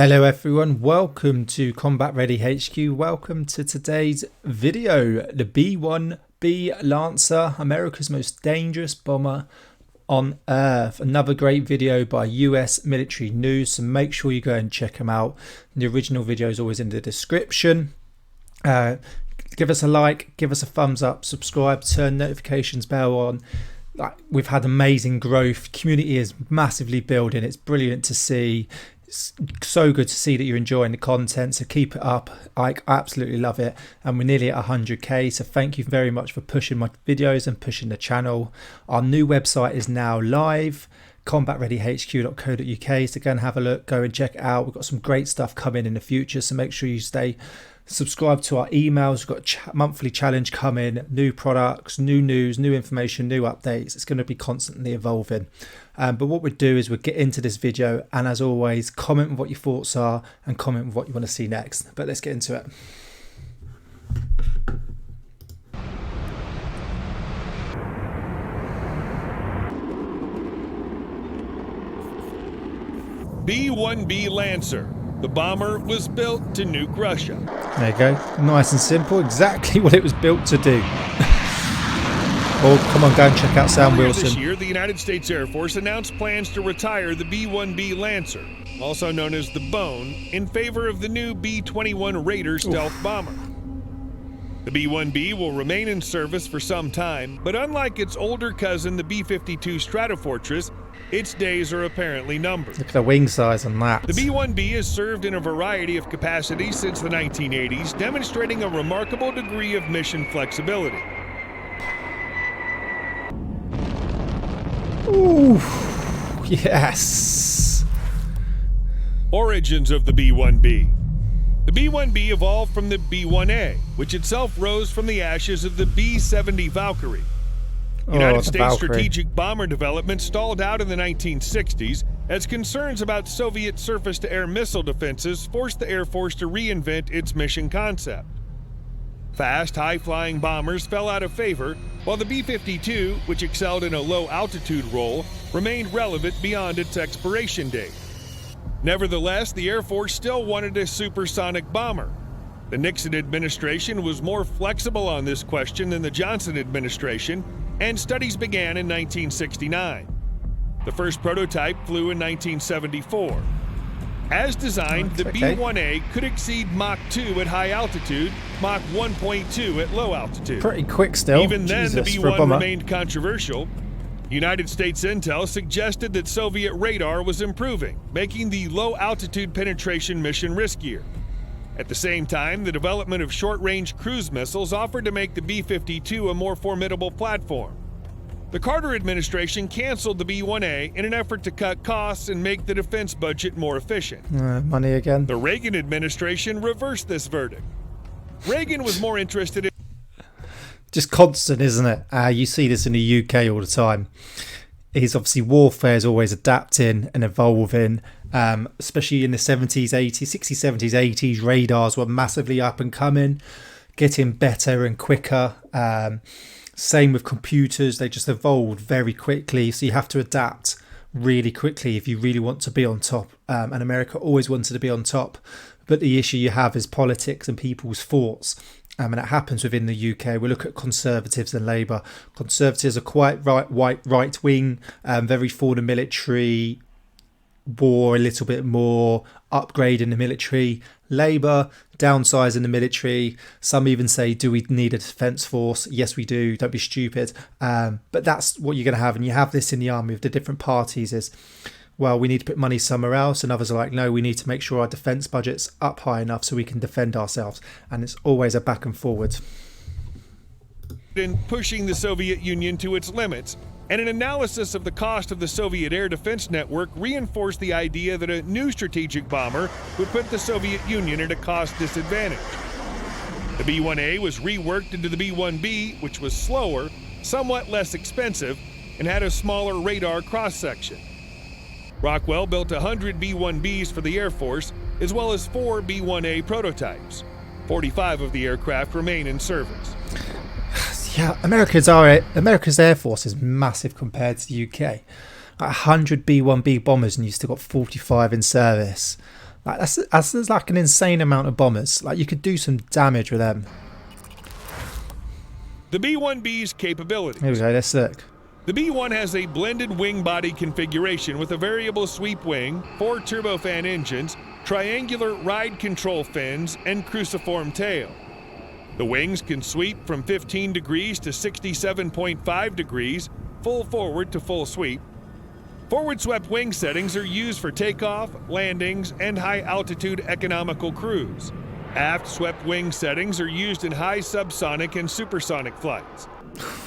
Hello everyone, welcome to Combat Ready HQ. Welcome to today's video. The B-1B Lancer, America's most dangerous bomber on Earth. Another great video by US Military News, so make sure you go and check them out. The original video is always in the description. Give us a like, give us a thumbs up, subscribe, turn notifications bell on. We've had amazing growth. Community is massively building. It's brilliant to see. It's so good to see that you're enjoying the content, so keep it up. I absolutely love it, and we're nearly at 100k, so thank you very much for pushing my videos and pushing the channel. Our new website is now live, combatreadyhq.co.uk, so go and have a look, go and check it out. We've got some great stuff coming in the future, so make sure you stay subscribe to our emails. We've got a monthly challenge coming, new products, new news, new information, new updates. It's going to be constantly evolving. But what we'll do is we'll get into this video, and as always, comment with what your thoughts are and comment with what you want to see next. But let's get into it. B-1B Lancer. The bomber was built to nuke Russia. There you go. Nice and simple. Exactly what it was built to do. Oh, come on, go and check out Sam Wilson. This year, the United States Air Force announced plans to retire the B-1B Lancer, also known as the Bone, in favor of the new B-21 Raider stealth bomber. The B-1B will remain in service for some time, but unlike its older cousin, the B-52 Stratofortress, its days are apparently numbered. Look at the wing size on that. The B-1B has served in a variety of capacities since the 1980s, demonstrating a remarkable degree of mission flexibility. Ooh, yes. Origins of the B-1B. The B-1B evolved from the B-1A, which itself rose from the ashes of the B-70 Valkyrie. United States strategic bomber development stalled out in the 1960s as concerns about Soviet surface-to-air missile defenses forced the Air Force to reinvent its mission concept. Fast, high-flying bombers fell out of favor, while the B-52, which excelled in a low-altitude role, remained relevant beyond its expiration date. Nevertheless, the Air Force still wanted a supersonic bomber. The Nixon administration was more flexible on this question than the Johnson administration, and studies began in 1969. The first prototype flew in 1974. As designed, the B-1A could exceed Mach 2 at high altitude, Mach 1.2 at low altitude. Pretty quick still. Even then, the B-1 remained controversial. United States intel suggested that Soviet radar was improving, making the low-altitude penetration mission riskier. At the same time, the development of short-range cruise missiles offered to make the B-52 a more formidable platform. The Carter administration canceled the B-1A in an effort to cut costs and make the defense budget more efficient. Money again. The Reagan administration reversed this verdict. Reagan was more interested in... Just constant, isn't it? You see this in the UK all the time. Is obviously warfare is always adapting and evolving, especially in the 70s, 80s, 60s, 70s, 80s. Radars were massively up and coming, getting better and quicker. Same with computers, they just evolved very quickly, so you have to adapt really quickly if you really want to be on top. And America always wanted to be on top, but the issue you have is politics and people's thoughts. And it happens within the UK. We look at Conservatives and Labour. Conservatives are quite right wing, very for the military, war a little bit more, upgrading the military. Labour, downsizing the military. Some even say, do we need a defence force? Yes, we do. Don't be stupid. But that's what you're going to have. And you have this in the army with the different parties is, well, we need to put money somewhere else, and others are like, no, we need to make sure our defence budget's up high enough so we can defend ourselves, and it's always a back and forward. In pushing the Soviet Union to its limits, and an analysis of the cost of the Soviet air defense network reinforced the idea that a new strategic bomber would put the Soviet Union at a cost disadvantage. The B-1A was reworked into the B-1B, which was slower, somewhat less expensive, and had a smaller radar cross-section. Rockwell built 100 B-1Bs for the Air Force, as well as 4 B-1A prototypes. 45 of the aircraft remain in service. Yeah, America's Air Force is massive compared to the UK. 100 B-1B bombers and you've still got 45 in service. Like that's like an insane amount of bombers. Like you could do some damage with them. The B-1B's capabilities. Here we go, let's look. The B-1 has a blended wing body configuration with a variable sweep wing, 4 turbofan engines, triangular ride control fins, and cruciform tail. The wings can sweep from 15 degrees to 67.5 degrees, full forward to full sweep. Forward swept wing settings are used for takeoff, landings, and high-altitude economical cruise. Aft swept wing settings are used in high subsonic and supersonic flights.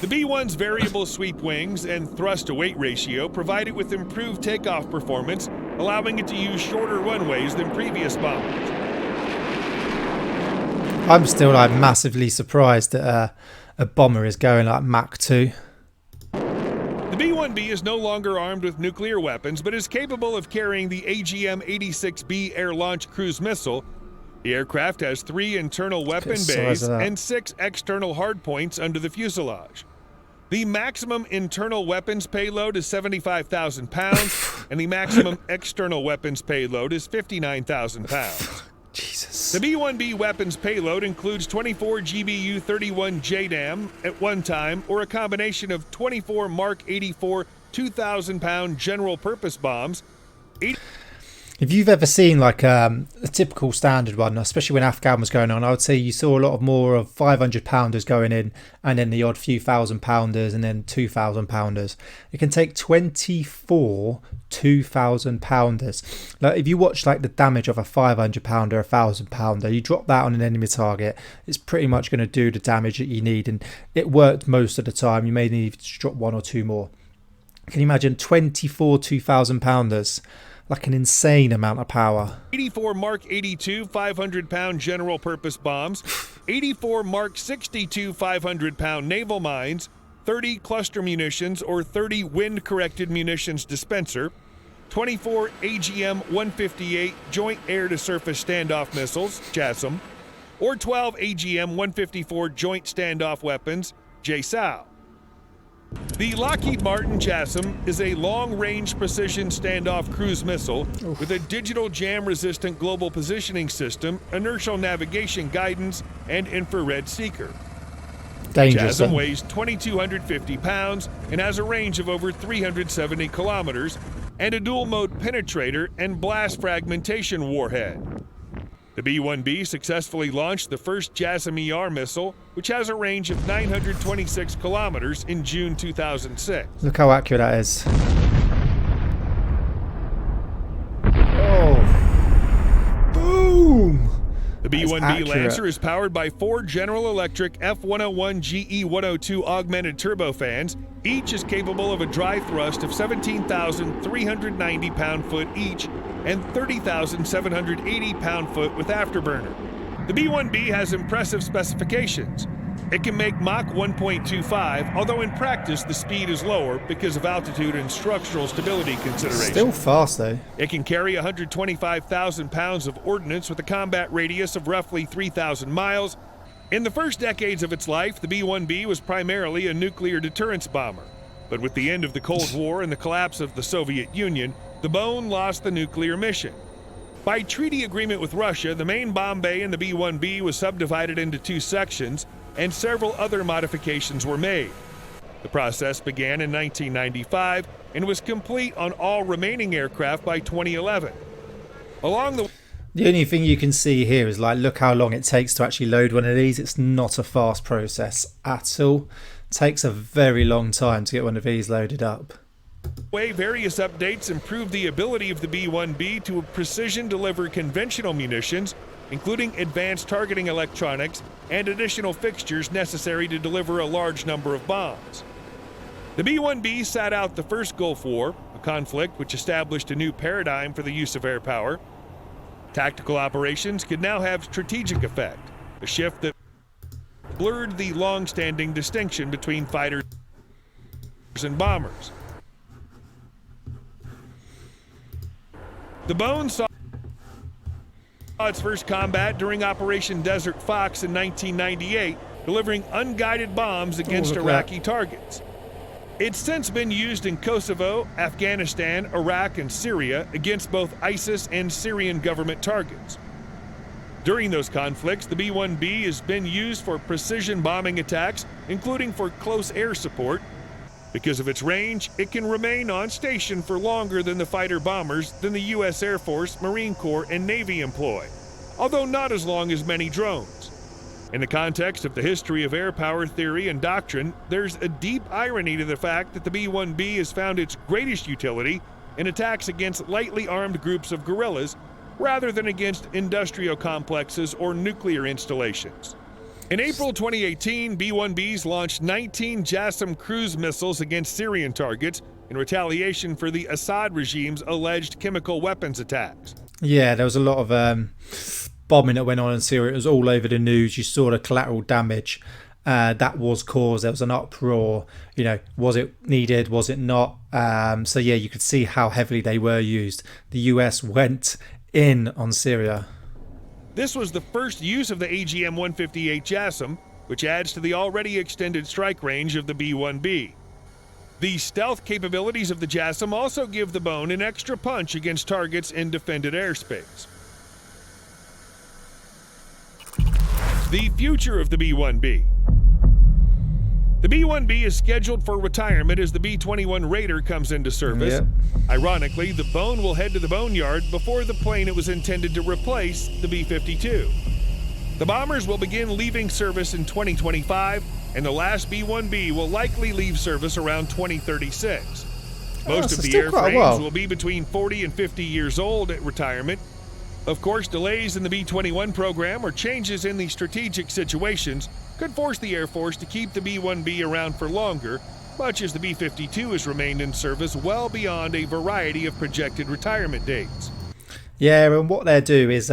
The B-1's variable sweep wings and thrust-to-weight ratio provide it with improved takeoff performance, allowing it to use shorter runways than previous bombers. I'm still like massively surprised that a bomber is going like Mach 2. The B-1B is no longer armed with nuclear weapons, but is capable of carrying the AGM-86B air-launched cruise missile. The aircraft has 3 internal weapon bays and 6 external hardpoints under the fuselage. The maximum internal weapons payload is 75,000 pounds, and the maximum external weapons payload is 59,000 pounds. Jesus. The B-1B weapons payload includes 24 GBU-31 JDAM at one time, or a combination of 24 Mark 84 2,000-pound general-purpose bombs. If you've ever seen like a typical standard one, especially when Afghan was going on, I would say you saw a lot more of 500-pounders going in, and then the odd few 1,000-pounders, and then 2,000-pounders. It can take 24 2,000-pounders. Like if you watch like the damage of a 500-pounder, 1,000-pounder, you drop that on an enemy target, it's pretty much going to do the damage that you need, and it worked most of the time. You may need to drop 1 or 2 more. Can you imagine 24 2,000-pounders? Like an insane amount of power. 84 Mark 82 500-pound general-purpose bombs, 84 Mark 62 500-pound naval mines, 30 cluster munitions or 30 wind-corrected munitions dispenser, 24 AGM-158 joint air-to-surface standoff missiles, JASSM, or 12 AGM-154 joint standoff weapons, JSOW. The Lockheed Martin JASSM is a long-range precision standoff cruise missile with a digital jam-resistant global positioning system, inertial navigation guidance, and infrared seeker. Dangerous. JASSM weighs 2,250 pounds and has a range of over 370 kilometers and a dual-mode penetrator and blast fragmentation warhead. The B-1B successfully launched the first JASSM-ER missile, which has a range of 926 kilometers in June 2006. Look how accurate that is. Oh. Boom! The B-1B Lancer is powered by 4 General Electric F101 GE102 augmented turbofans. Each is capable of a drive thrust of 17,390 pound-foot each and 30,780 pound-foot with afterburner. The B-1B has impressive specifications. It can make Mach 1.25, although in practice the speed is lower because of altitude and structural stability considerations. Still fast though. It can carry 125,000 pounds of ordnance with a combat radius of roughly 3,000 miles. In the first decades of its life, the B-1B was primarily a nuclear deterrence bomber. But with the end of the Cold War and the collapse of the Soviet Union, the Bone lost the nuclear mission. By treaty agreement with Russia, the main bomb bay in the B-1B was subdivided into 2 sections, and several other modifications were made. The process began in 1995 and was complete on all remaining aircraft by 2011. The only thing you can see here is like, look how long it takes to actually load one of these. It's not a fast process at all. It takes a very long time to get one of these loaded up. Various updates improved the ability of the B-1B to precision deliver conventional munitions, including advanced targeting electronics and additional fixtures necessary to deliver a large number of bombs. The B-1B sat out the first Gulf War, a conflict which established a new paradigm for the use of air power. Tactical operations could now have strategic effect, a shift that blurred the long-standing distinction between fighters and bombers. The Bone saw its first combat during Operation Desert Fox in 1998, delivering unguided bombs against Iraqi targets. It's since been used in Kosovo, Afghanistan, Iraq, and Syria against both ISIS and Syrian government targets. During those conflicts, the B-1B has been used for precision bombing attacks, including for close air support. Because of its range, it can remain on station for longer than the fighter bombers than the U.S. Air Force, Marine Corps, and Navy employ, although not as long as many drones. In the context of the history of air power theory and doctrine, there's a deep irony to the fact that the B-1B has found its greatest utility in attacks against lightly armed groups of guerrillas rather than against industrial complexes or nuclear installations. In April 2018, B-1Bs launched 19 JASSM cruise missiles against Syrian targets in retaliation for the Assad regime's alleged chemical weapons attacks. Yeah, there was a lot of bombing that went on in Syria. It was all over the news. You saw the collateral damage that was caused. There was an uproar. Was it needed? Was it not? So yeah, you could see how heavily they were used. The US went in on Syria. This was the first use of the AGM-158 JASSM, which adds to the already extended strike range of the B-1B. The stealth capabilities of the JASSM also give the bone an extra punch against targets in defended airspace. The future of the B-1B. The B-1B is scheduled for retirement as the B-21 Raider comes into service. Yep. Ironically, the bone will head to the boneyard before the plane it was intended to replace, the B-52. The bombers will begin leaving service in 2025, and the last B-1B will likely leave service around 2036. Most of the airframes will be between 40 and 50 years old at retirement. Of course, delays in the B-21 program or changes in the strategic situations could force the Air Force to keep the B-1B around for longer, much as the B-52 has remained in service well beyond a variety of projected retirement dates. Yeah, and what they'll do is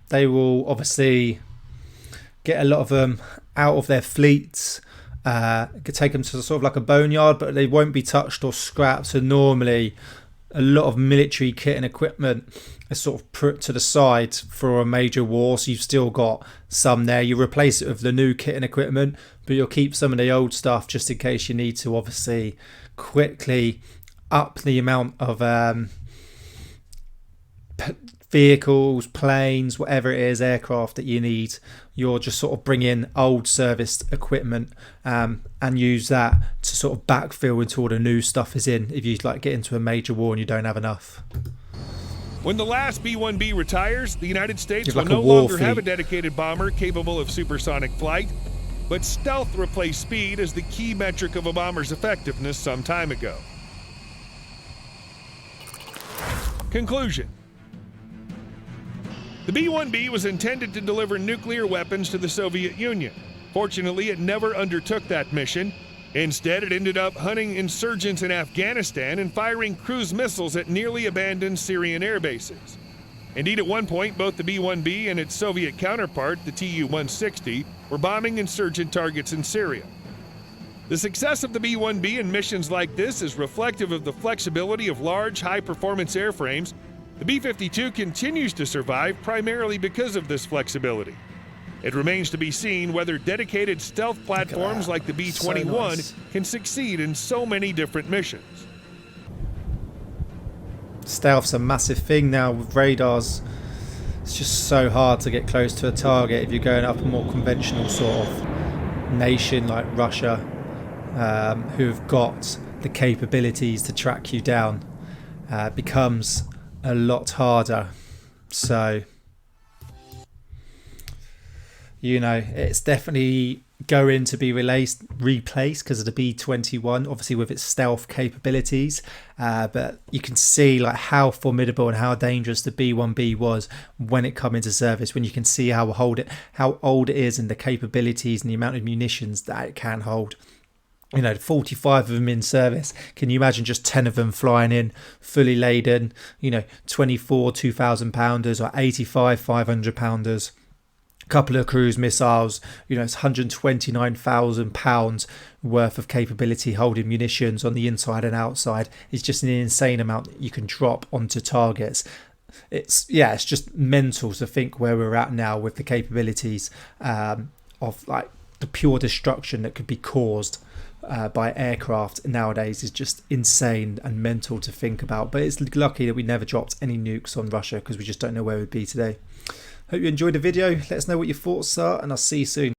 they will obviously get a lot of them out of their fleets, could take them to sort of like a boneyard, but they won't be touched or scrapped. So normally a lot of military kit and equipment is sort of put to the side for a major war, so you've still got some there. You replace it with the new kit and equipment, but you'll keep some of the old stuff just in case you need to obviously quickly up the amount of vehicles, planes, whatever it is, aircraft that you need. You'll just sort of bring in old serviced equipment and use that to sort of backfill until all the new stuff is in, if you get into a major war and you don't have enough. When the last B-1B retires, the United States will no longer have a dedicated bomber capable of supersonic flight, but stealth replaced speed as the key metric of a bomber's effectiveness some time ago. Conclusion. The B-1B was intended to deliver nuclear weapons to the Soviet Union. Fortunately, it never undertook that mission. Instead, it ended up hunting insurgents in Afghanistan and firing cruise missiles at nearly abandoned Syrian air bases. Indeed, at one point, both the B-1B and its Soviet counterpart, the Tu-160, were bombing insurgent targets in Syria. The success of the B-1B in missions like this is reflective of the flexibility of large, high-performance airframes. The B-52 continues to survive primarily because of this flexibility. It remains to be seen whether dedicated stealth platforms like the B-21 can succeed in so many different missions. Stealth's a massive thing now with radars. It's just so hard to get close to a target if you're going up a more conventional sort of nation like Russia, who have got the capabilities to track you down. Becomes a lot harder. So it's definitely going to be replaced because of the B-21, obviously with its stealth capabilities. But you can see how formidable and how dangerous the B-1B was when it come into service. When you can see how old it is and the capabilities and the amount of munitions that it can hold. 45 of them in service. Can you imagine just 10 of them flying in fully laden? 24 2,000 pounders or 85 500 pounders. Couple of cruise missiles, it's 129,000 pounds worth of capability holding munitions on the inside and outside. It's just an insane amount that you can drop onto targets. It's just mental to think where we're at now with the capabilities of the pure destruction that could be caused by aircraft nowadays is just insane and mental to think about. But it's lucky that we never dropped any nukes on Russia, because we just don't know where we'd be today. Hope you enjoyed the video. Let us know what your thoughts are, and I'll see you soon.